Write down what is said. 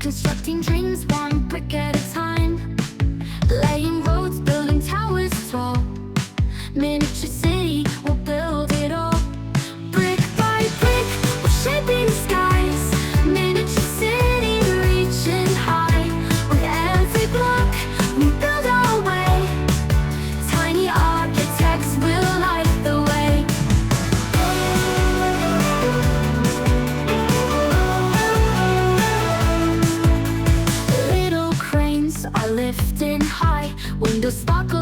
constructing dreams one brick at a time. Laying roads, building towers tall. Miniature city, we'll build it all. Brick by brick, we're shaping skies. Miniature city, reaching high. With every block, we build our way. Tiny architects will light the way. Little cranes are lifting high. Windows sparkle